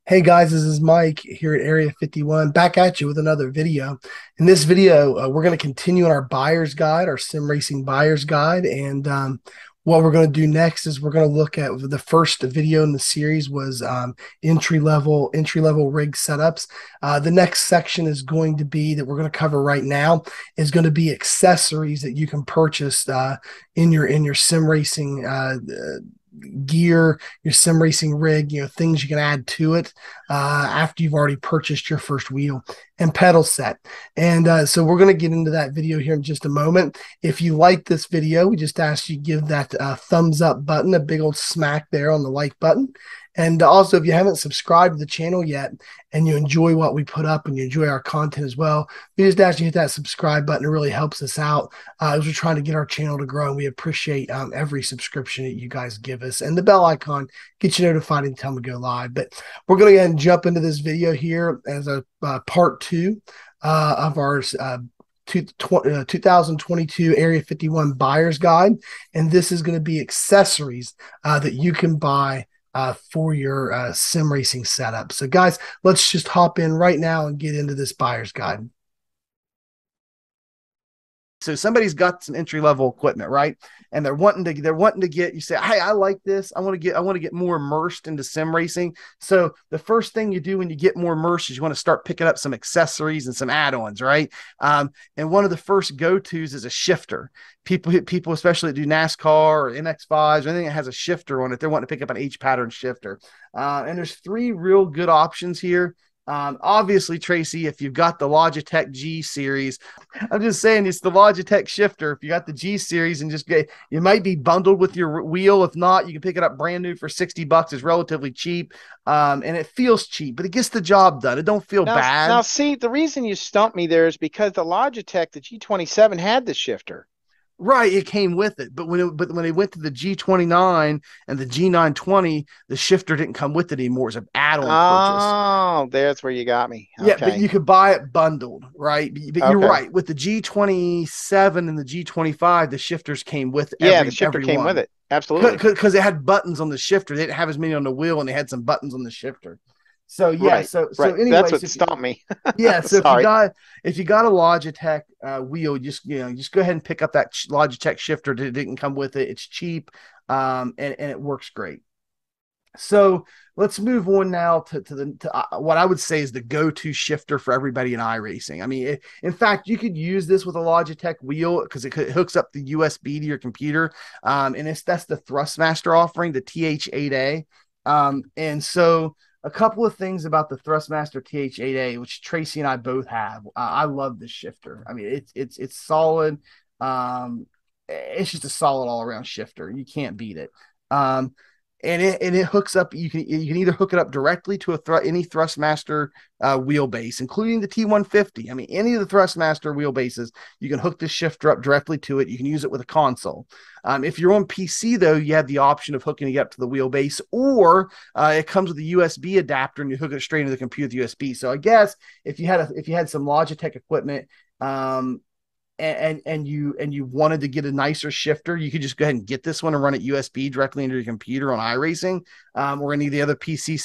Hey guys, this is Mike here at Area 51, back at you with another video. In this video, we're going to continue on our buyer's guide, our sim racing buyer's guide. And what we're going to do next is we're going to look at the first video in the series was entry level rig setups. The next section is going to be that we're going to cover right now is going to be accessories that you can purchase in your sim racing gear, your sim racing rig, things you can add to it after you've already purchased your first wheel and pedal set. And so we're going to get into that video here in just a moment. If you like this video, we just ask you give that thumbs up button, a big old smack there on the like button. And also, if you haven't subscribed to the channel yet and you enjoy what we put up and you enjoy our content as well, we just ask you hit that subscribe button. It really helps us out as we're trying to get our channel to grow. And we appreciate every subscription that you guys give us. And the bell icon gets you notified anytime we go live. But we're going to go ahead and jump into this video here as a part two of our 2022 Area 51 Buyer's Guide. And this is going to be accessories that you can buy for your sim racing setup. So guys, let's just hop in right now and get into this buyer's guide. So somebody's got some entry level equipment, right? And they're wanting to get, you say, hey, I like this. I want to get more immersed into sim racing. So the first thing you do when you get more immersed is you want to start picking up some accessories and some add-ons, right? And one of the first go-tos is a shifter. People, especially that do NASCAR or MX5s or anything that has a shifter on it, they're wanting to pick up an H pattern shifter. And there's three real good options here. Obviously, Tracy, if you've got the Logitech G series, I'm just saying it's the Logitech shifter. If you got the G series and just get, you might be bundled with your wheel. If not, you can pick it up brand new for $60. It's relatively cheap. And it feels cheap, but it gets the job done. It don't feel Now, bad. see, the reason you stumped me there is because the Logitech, the G27 had the shifter. Right, it came with it, but when they went to the G29 and the G920, the shifter didn't come with it anymore. It's an add-on purchase. Oh, there's where you got me. Yeah, but Okay. you could buy it bundled, right? But you're Okay. right. With the G27 and the G25, the shifters came with Yeah, the shifter every came with one it. Absolutely. because it had buttons on the shifter. They didn't have as many on the wheel, and they had some buttons on the shifter. So yeah, Right. so Right. That's anyways, what stumped me. so Sorry. if you got a Logitech wheel, just go ahead and pick up that Logitech shifter that didn't come with it. It's cheap, and it works great. So let's move on now to what I would say is the go-to shifter for everybody in iRacing. I mean, in fact, you could use this with a Logitech wheel because it hooks up the USB to your computer, and that's the Thrustmaster offering, the TH8A. And so a couple of things about the Thrustmaster TH8A, which Tracy and I both have. I love this shifter. I mean, it's solid. It's just a solid all around shifter. You can't beat it. And it hooks up. You can either hook it up directly to any Thrustmaster wheelbase, including the T150. I mean, any of the Thrustmaster wheelbases, you can hook this shifter up directly to it. You can use it with a console. If you're on PC though, you have the option of hooking it up to the wheelbase, or it comes with a USB adapter and you hook it straight into the computer with USB. So I guess if you had some Logitech equipment, and you wanted to get a nicer shifter, you could just go ahead and get this one and run it USB directly into your computer on iRacing, or any of the other PC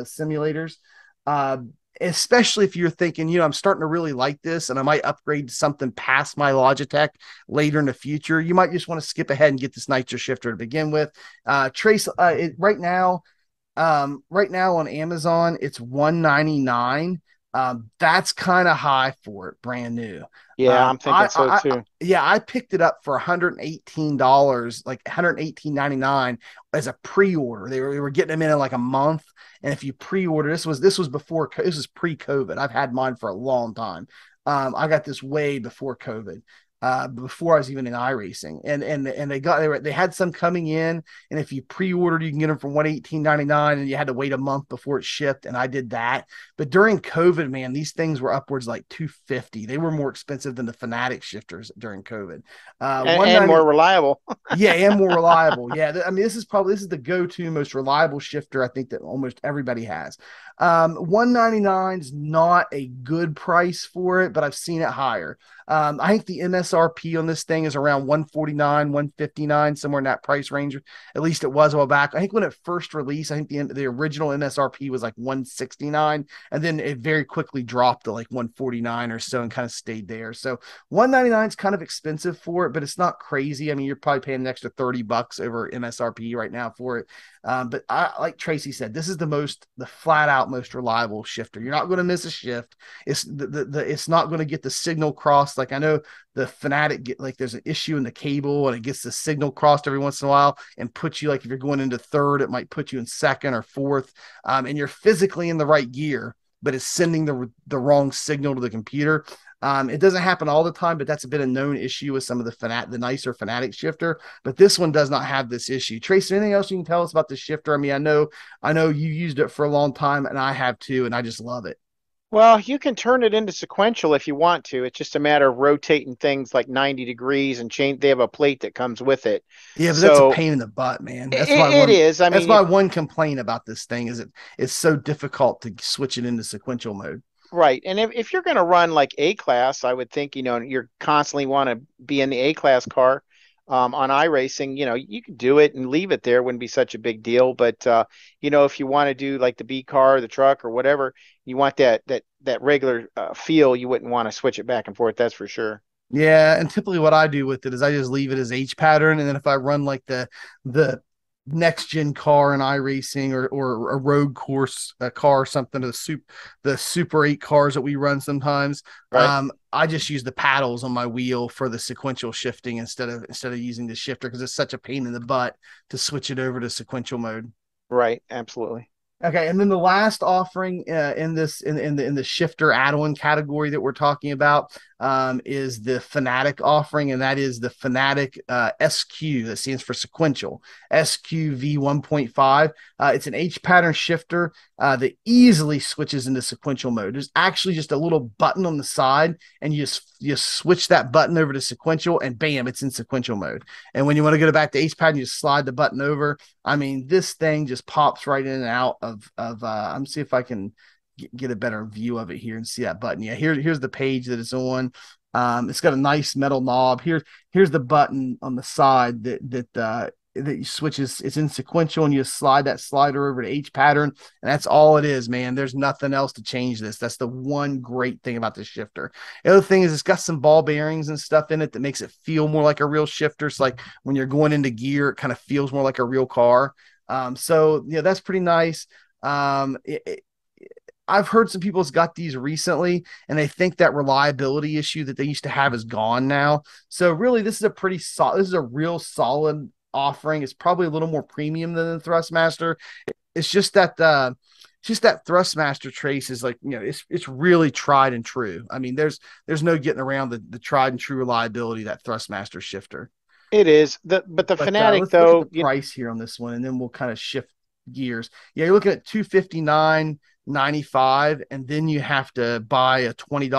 simulators. Especially if you're thinking, I'm starting to really like this and I might upgrade to something past my Logitech later in the future. You might just want to skip ahead and get this nicer shifter to begin with. Trace right now on Amazon, it's $199. That's kind of high for it, brand new. Yeah, I'm thinking so too. Yeah, I picked it up for $118, like $118.99 as a pre-order. They were getting them in like a month, and if you pre-order, this was this was pre-COVID. I've had mine for a long time. I got this way before COVID. Before I was even in iRacing, and they had some coming in, and if you pre-ordered, you can get them for $118.99, and you had to wait a month before it shipped, and I did that. But during COVID, man, these things were upwards like $250. They were more expensive than the Fanatic shifters during COVID. And more 190. reliable. Yeah, and more reliable. Yeah, I mean, this is the go-to most reliable shifter I think that almost everybody has. $199 is not a good price for it, but I've seen it higher. I think the MSRP on this thing is around 149, 159, somewhere in that price range. At least it was a while back. I think when it first released, I think the original MSRP was like 169, and then it very quickly dropped to like 149 or so and kind of stayed there. So 199 is kind of expensive for it, but it's not crazy. I mean, you're probably paying an extra $30 over MSRP right now for it. But like Tracy said, this is the flat out most reliable shifter. You're not going to miss a shift. It's not going to get the signal crossed. Like I know the Fanatic like there's an issue in the cable and it gets the signal crossed every once in a while and puts you like if you're going into third, it might put you in second or fourth, and you're physically in the right gear, but it's sending the wrong signal to the computer. It doesn't happen all the time, but that's been a known issue with some of the nicer Fanatic shifter. But this one does not have this issue. Trace, anything else you can tell us about the shifter? I mean, I know you used it for a long time, and I have too, and I just love it. Well, you can turn it into sequential if you want to. It's just a matter of rotating things like 90 degrees and change. They have a plate that comes with it. Yeah, but that's a So pain in the butt, man. it, it is. I That's mean, my if one complaint about this thing is it's so difficult to switch it into sequential mode. right. And if you're going to run like A class, I would think, you're constantly want to be in the A class car on iRacing, you could do it and leave it there. Wouldn't be such a big deal. But, if you want to do like the B car, the truck or whatever, you want that regular feel, you wouldn't want to switch it back and forth. That's for sure. Yeah, and typically what I do with it is I just leave it as H pattern, and then if I run like the next gen car in iRacing or a road course a car or something, the Super 8 cars that we run sometimes, Right. I just use the paddles on my wheel for the sequential shifting instead of using the shifter because it's such a pain in the butt to switch it over to sequential mode. Right. Absolutely. Okay, and then the last offering in the shifter add-on category that we're talking about is the Fanatic offering, and that is the Fanatic SQ that stands for sequential SQV 1.5. It's an H pattern shifter that easily switches into sequential mode. There's actually just a little button on the side, and you switch that button over to sequential, and bam, it's in sequential mode. And when you want to go back to H pattern, you just slide the button over. I mean, this thing just pops right in and out of I'm see if I can get a better view of it here and see that button. Yeah, here's the page that it's on. It's got a nice metal knob. Here's the button on the side that you switches. It's in sequential, and you slide that slider over to H pattern, and that's all it is, man. There's nothing else to change this. That's the one great thing about this shifter. The other thing is it's got some ball bearings and stuff in it that makes it feel more like a real shifter. It's like when you're going into gear, it kind of feels more like a real car. So yeah, that's pretty nice. Um, it, it, I've heard some people's got these recently, and they think that reliability issue that they used to have is gone now. So really, this is a pretty solid. This is a real solid offering. It's probably a little more premium than the Thrustmaster. It's just that Thrustmaster trace is like it's really tried and true. I mean, there's no getting around the tried and true reliability of that Thrustmaster shifter. It is but the But Fanatic let's look at the though, price here on this one, and then we'll kind of shift gears. Yeah, you're looking at 259.95, and then you have to buy a $20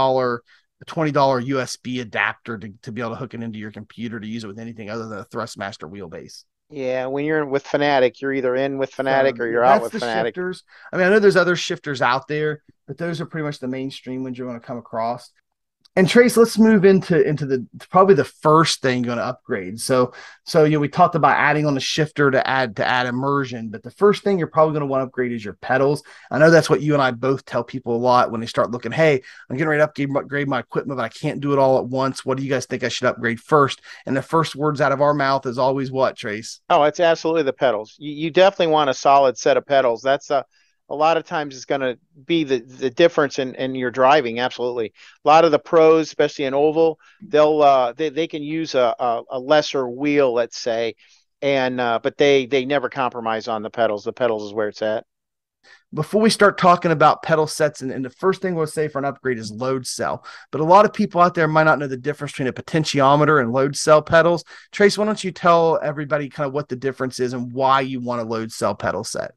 USB adapter to be able to hook it into your computer to use it with anything other than a Thrustmaster wheelbase. yeah, when you're with Fanatic, you're either in with So Fanatic or yeah, you're out that's with the Fanatic. shifters. I mean, I know there's other shifters out there, but those are pretty much the mainstream ones you're going to come across. And Trace, let's move into the probably the first thing you're going to upgrade. So we talked about adding on the shifter to add immersion, but the first thing you're probably going to want to upgrade is your pedals. I know that's what you and I both tell people a lot when they start looking. Hey, I'm getting ready to upgrade my equipment, but I can't do it all at once. What do you guys think I should upgrade first? And the first words out of our mouth is always what, Trace? Oh, it's absolutely the pedals. You definitely want a solid set of pedals. That's a lot of times it's going to be the difference in your driving. Absolutely. A lot of the pros, especially in oval, they can use a lesser wheel, let's say, and but they never compromise on the pedals. The pedals is where it's at. Before we start talking about pedal sets, and the first thing we'll say for an upgrade is load cell. But a lot of people out there might not know the difference between a potentiometer and load cell pedals. Trace, why don't you tell everybody kind of what the difference is and why you want a load cell pedal set?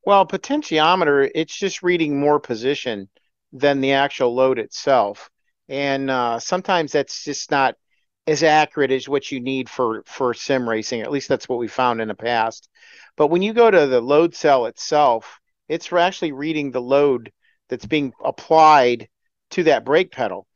Well, potentiometer, it's just reading more position than the actual load itself. And sometimes that's just not as accurate as what you need for sim racing. At least that's what we found in the past. But when you go to the load cell itself, It's for actually reading the load that's being applied to that brake pedal.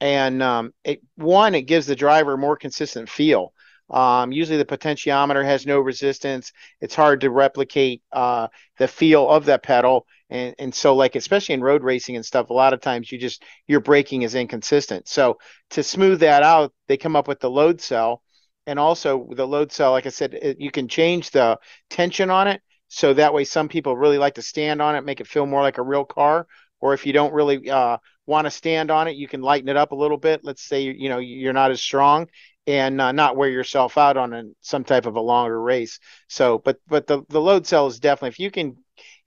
And it gives the driver more consistent feel. Usually the potentiometer has no resistance. It's hard to replicate the feel of that pedal. And so like, especially in road racing and stuff, a lot of times your braking is inconsistent. So to smooth that out, they come up with the load cell. And also the load cell, like I said, you can change the tension on it. So that way some people really like to stand on it, make it feel more like a real car. Or if you don't really want to stand on it, you can lighten it up a little bit. Let's say you're not as strong, and not wear yourself out on some type of a longer race. So, but the load cell is definitely,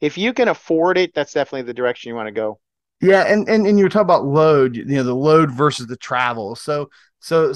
if you can afford it, that's definitely the direction you want to go. Yeah, and you're talking about load, the load versus the travel. So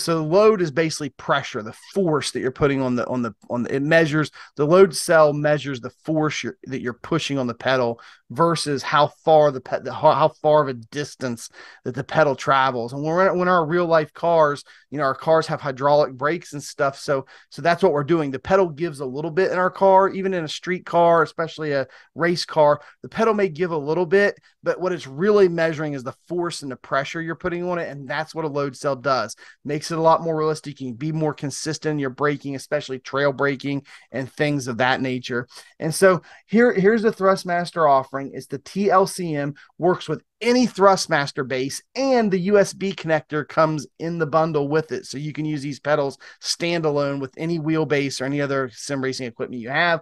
load is basically pressure, the force that you're putting it measures the load cell measures the force that you're pushing on the pedal versus how far how far of a distance that the pedal travels. And when our real life cars, our cars have hydraulic brakes and stuff. So that's what we're doing. The pedal gives a little bit in our car, even in a street car, especially a race car. The pedal may give a little bit, but what it's really measuring is the force and the pressure you're putting on it. And that's what a load cell does. Makes it a lot more realistic. You can be more consistent in your braking, especially trail braking and things of that nature. And so here's the Thrustmaster offering. It's the T-LCM, works with any Thrustmaster base, and the USB connector comes in the bundle with it. So you can use these pedals standalone with any wheelbase or any other sim racing equipment you have.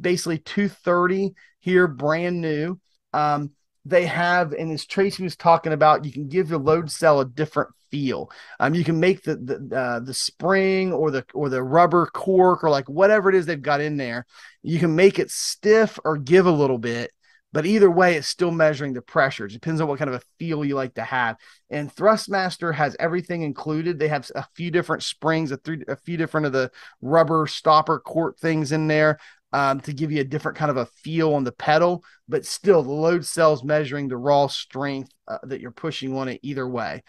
Basically 230 here, brand new. They have, and as Tracy was talking about, you can give your load cell a different feel. You can make the spring or the rubber cork or like whatever it is they've got in there. You can make it stiff or give a little bit, but either way, it's still measuring the pressure. It depends on what kind of a feel you like to have. And Thrustmaster has everything included. They have a few different springs, a few different of the rubber stopper cork things in there. To give you a different kind of a feel on the pedal, but still the load cell's measuring the raw strength that you're pushing on it either way.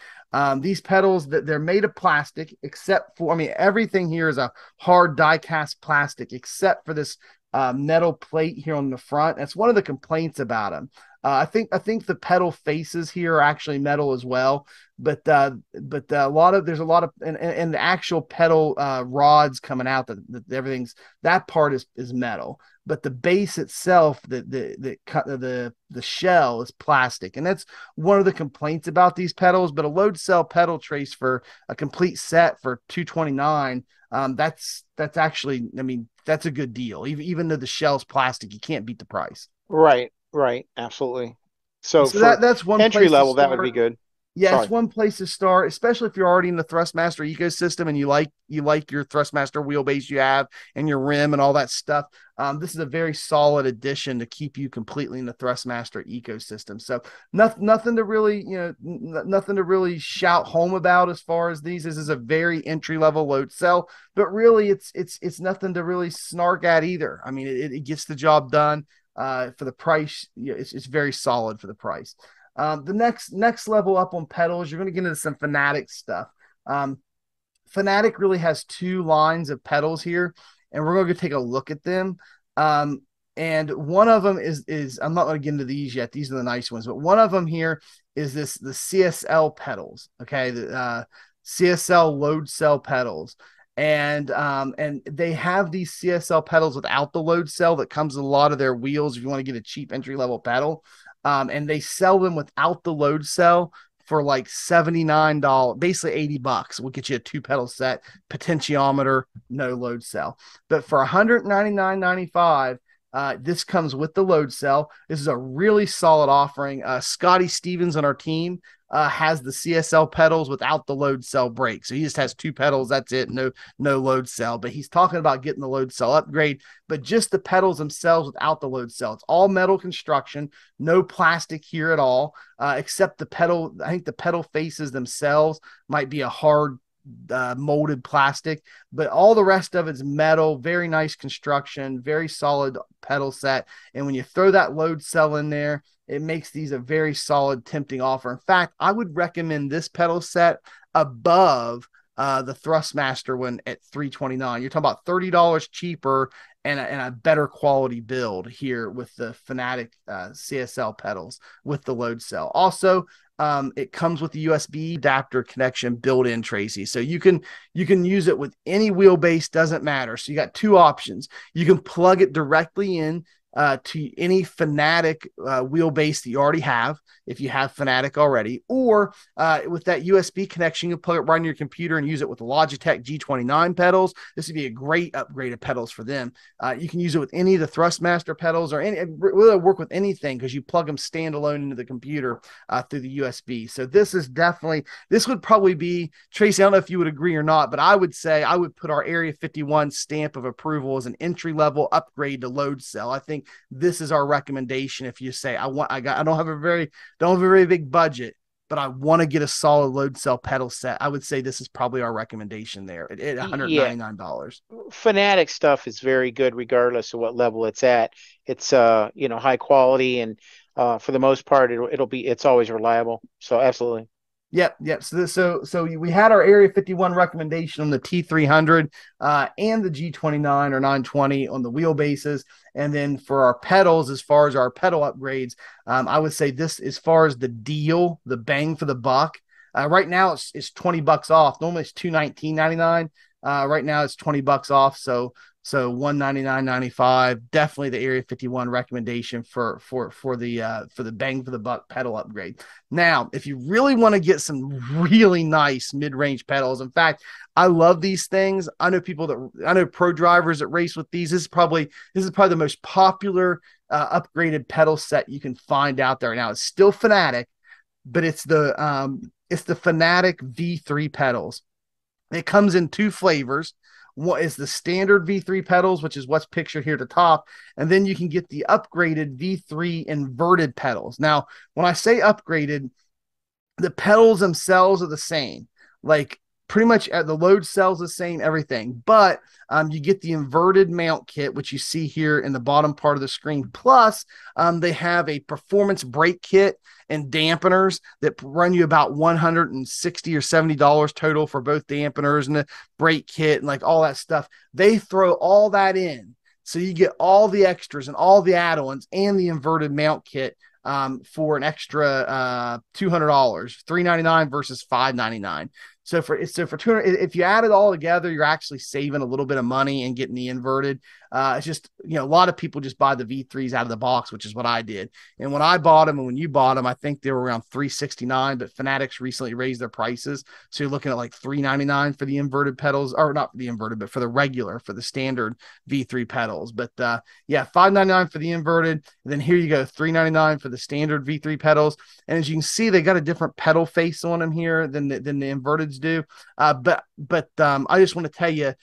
These pedals, they're made of plastic, except for, everything here is a hard die cast plastic, except for this metal plate here on the front. That's one of the complaints about them. I think the pedal faces here are actually metal as well, but there's a lot of and the actual pedal rods coming out everything's that part is metal, but the base itself, the shell is plastic, and that's one of the complaints about these pedals. But a load cell pedal trace for a complete set for 229, that's actually, that's a good deal. Even though the shell's plastic, you can't beat the price. Right, right, absolutely. So So for that's one entry place to level, that would be start. good. Yeah, it's Sorry. one place to start, especially if you're already in the Thrustmaster ecosystem and you like your Thrustmaster wheelbase you have and your rim and all that stuff. This is a very solid addition to keep you completely in the Thrustmaster ecosystem. So nothing to really nothing to really shout home about as far as these. This is a very entry level load cell, but really it's nothing to really snark at either. It gets the job done. For the price, it's very solid for the price. The next level up on pedals, you're going to get into some Fanatic stuff. Fanatic really has two lines of pedals here, and we're going to take a look at them. And one of them is I'm not going to get into these yet. These are the nice ones, but one of them here is the CSL pedals. Okay, the CSL load cell pedals. And they have these CSL pedals without the load cell that comes with a lot of their wheels if you want to get a cheap entry level pedal. And they sell them without the load cell for like $79, basically $80. We'll get you a two pedal set, potentiometer, no load cell. But for $199.95, this comes with the load cell. This is a really solid offering. Scotty Stevens on our team has the CSL pedals without the load cell brake. So he just has two pedals. That's it. No load cell. But he's talking about getting the load cell upgrade, but just the pedals themselves without the load cell. It's all metal construction, no plastic here at all, except the pedal. I think the pedal faces themselves might be a hard molded plastic, but all the rest of it's metal. Very nice construction, very solid pedal set. And when you throw that load cell in there, it makes these a very solid, tempting offer. In fact, I would recommend this pedal set above the Thrustmaster one at $329. You're talking about $30 cheaper and a better quality build here with the Fanatic CSL pedals with the load cell. Also, it comes with the USB adapter connection built in, Tracy. So you can use it with any wheelbase, doesn't matter. So you got two options. You can plug it directly in to any Fanatic wheelbase that you already have, if you have Fanatic already, or with that USB connection, you plug it right in your computer and use it with the Logitech G29 pedals. This would be a great upgrade of pedals for them. You can use it with any of the Thrustmaster pedals, or any, really work with anything, because you plug them standalone into the computer through the USB. So this is definitely, this would probably be, Tracy, I don't know if you would agree or not, but I would say I would put our Area 51 stamp of approval as an entry level upgrade to load cell. I think this is our recommendation. If you say, I don't have a very big budget, but I want to get a solid load cell pedal set, I would say this is probably our recommendation there at Yeah, $199. Fanatic stuff is very good regardless of what level it's at. It's high quality, and for the most part it's always reliable. So absolutely. Yep. So we had our Area 51 recommendation on the T300 and the G29 or 920 on the wheelbases, and then for our pedals, as far as our pedal upgrades, I would say this, as far as the deal, the bang for the buck. Right now it's $20 off. Normally it's $219.99. Right now it's $20 off. So $199.95. Definitely the Area 51 recommendation for the bang for the buck pedal upgrade. Now, if you really want to get some really nice mid-range pedals, in fact, I love these things. I know pro drivers that race with these. This is probably the most popular upgraded pedal set you can find out there now. It's still Fanatic, but it's the Fanatic V3 pedals. It comes in two flavors. What is the standard V3 pedals, which is what's pictured here at the top, and then you can get the upgraded V3 inverted pedals. Now, when I say upgraded, the pedals themselves are the same. Like, pretty much the load cell's the same, everything, but you get the inverted mount kit, which you see here in the bottom part of the screen. Plus, they have a performance brake kit and dampeners that run you about $160 or $70 total for both dampeners and the brake kit and like all that stuff. They throw all that in, so you get all the extras and all the add-ons and the inverted mount kit for an extra $200, $399 versus $599. So for 200, if you add it all together, you're actually saving a little bit of money and getting the inverted. It's just, a lot of people just buy the V3s out of the box, which is what I did. And when I bought them and when you bought them, I think they were around $369, but Fanatics recently raised their prices. So you're looking at like $399 for the inverted pedals, or not for the inverted, but for the standard V3 pedals. But $599 for the inverted. And then here you go, $399 for the standard V3 pedals. And as you can see, they got a different pedal face on them here than the inverteds do. But I just want to tell you,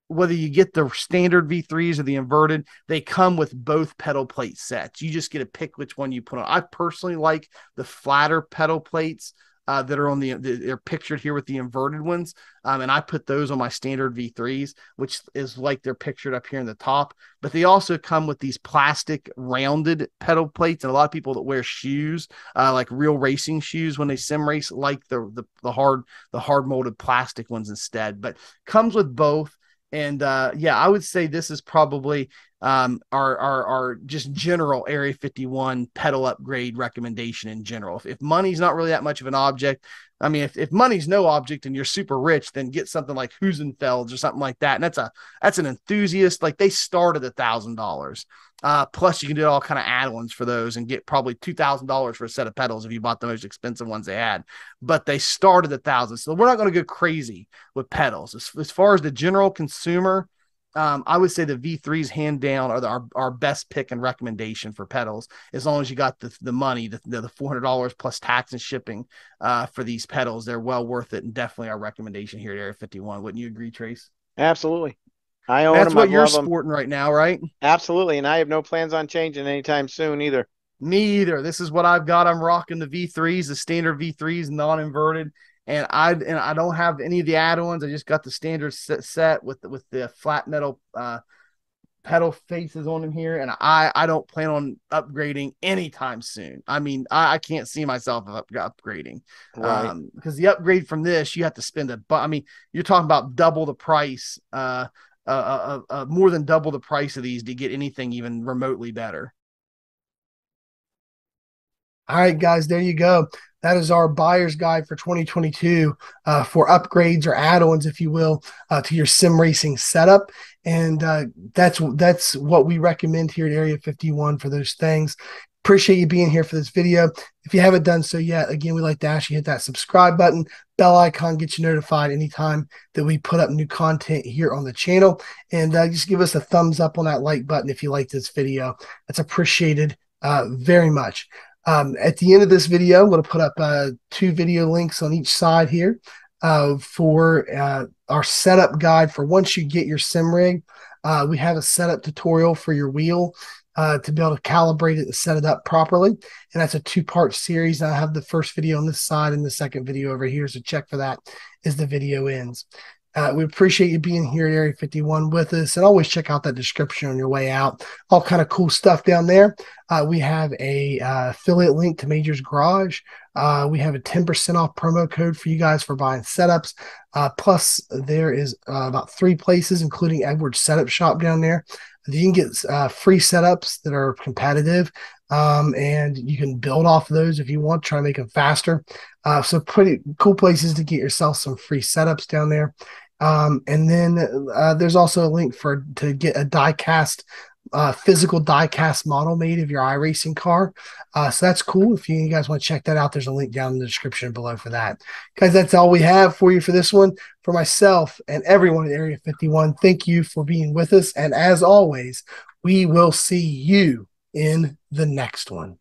whether you get the standard V3s or the inverted, they come with both pedal plate sets. You just get to pick which one you put on. I personally like the flatter pedal plates that are they're pictured here with the inverted ones. And I put those on my standard V3s, which is like they're pictured up here in the top. But they also come with these plastic rounded pedal plates. And a lot of people that wear shoes, like real racing shoes when they sim race, like the hard molded plastic ones instead. But comes with both. And I would say this is probably our just general Area 51 pedal upgrade recommendation in general. If money's not really that much of an object, I mean, if money's no object and you're super rich, then get something like Husenfelds or something like that. And that's an enthusiast. Like, they start at $1,000. Plus you can do all kind of add-ons for those and get probably $2,000 for a set of pedals if you bought the most expensive ones they had. But they started at $1,000. So we're not going to go crazy with pedals. As far as the general consumer, I would say the V3s hand down are our best pick and recommendation for pedals, as long as you got the money, the $400 plus tax and shipping for these pedals. They're well worth it, and definitely our recommendation here at Area 51. Wouldn't you agree, Trace? Absolutely. I own That's them. I what you're love them. sporting right now, right? Absolutely. And I have no plans on changing anytime soon either. Me either. This is what I've got. I'm rocking the V3s, the standard V3s, non-inverted. And I don't have any of the add-ons. I just got the standard set with the flat metal pedal faces on them here, and I don't plan on upgrading anytime soon. I mean, I can't see myself upgrading, Right. because the upgrade from this, you have to spend I mean, you're talking about double the price, more than double the price of these to get anything even remotely better. All right, guys, there you go. That is our buyer's guide for 2022, for upgrades or add-ons, if you will, to your sim racing setup. And that's what we recommend here at Area 51 for those things. Appreciate you being here for this video. If you haven't done so yet, again, we'd like to ask you hit that subscribe button, bell icon, get you notified anytime that we put up new content here on the channel. And just give us a thumbs up on that like button if you like this video. That's appreciated very much. At the end of this video, I'm going to put up 2 video links on each side here for our setup guide for once you get your sim rig. We have a setup tutorial for your wheel to be able to calibrate it and set it up properly. And that's a 2-part series. I have the first video on this side and the second video over here. So check for that as the video ends. We appreciate you being here at Area 51 with us, and always check out that description on your way out. All kind of cool stuff down there. We have a affiliate link to Major's Garage. We have a 10% off promo code for you guys for buying setups. Plus, there is about 3 places, including Edward's Setup Shop down there. You can get free setups that are competitive, and you can build off of those if you want, try to make them faster. So pretty cool places to get yourself some free setups down there. And then there's also a link to get a die-cast, physical die-cast model made of your iRacing car. So that's cool. If you guys want to check that out, there's a link down in the description below for that. Guys, that's all we have for you for this one. For myself and everyone at Area 51, thank you for being with us. And as always, we will see you in the next one.